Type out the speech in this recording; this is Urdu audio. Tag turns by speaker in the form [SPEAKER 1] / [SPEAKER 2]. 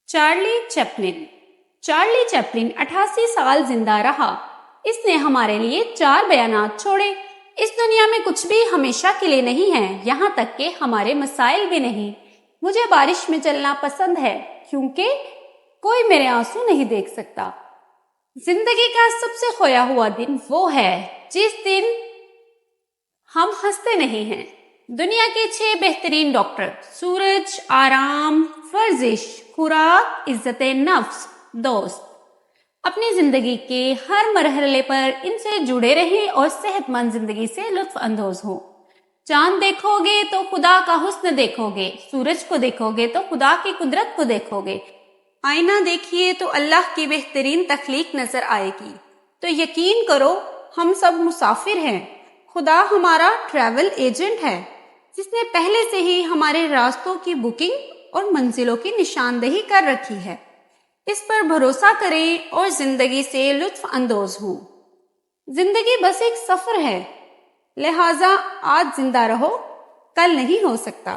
[SPEAKER 1] چارلی چیپلن 88 سال زندہ رہا۔ اس نے ہمارے لیے 4 بیانات چھوڑے۔ اس دنیا میں کچھ بھی ہمیشہ کے لیے نہیں ہے، یہاں تک کہ ہمارے مسائل بھی نہیں۔ مجھے بارش میں چلنا پسند ہے کیونکہ کوئی میرے آنسو نہیں دیکھ سکتا۔ زندگی کا سب سے کھویا ہوا دن وہ ہے جس دن ہم ہنستے نہیں ہیں۔ دنیا کے 6 بہترین ڈاکٹر: سورج، آرام، ورزش، خوراک، عزت نفس، دوست۔ اپنی زندگی کے ہر مرحلے پر ان سے جڑے رہیں اور صحت مند زندگی سے لطف اندوز ہوں۔ چاند دیکھو گے تو خدا کا حسن دیکھو گے، سورج کو دیکھو گے تو خدا کی قدرت کو دیکھو گے، آئینہ دیکھیے تو اللہ کی بہترین تخلیق نظر آئے گی۔ تو یقین کرو ہم سب مسافر ہیں، خدا ہمارا ٹریول ایجنٹ ہے جس نے پہلے سے ہی ہمارے راستوں کی بکنگ اور منزلوں کی نشاندہی کر رکھی ہے۔ اس پر بھروسہ کریں اور زندگی سے لطف اندوز ہوں۔ زندگی بس ایک سفر ہے، لہٰذا آج زندہ رہو، کل نہیں ہو سکتا۔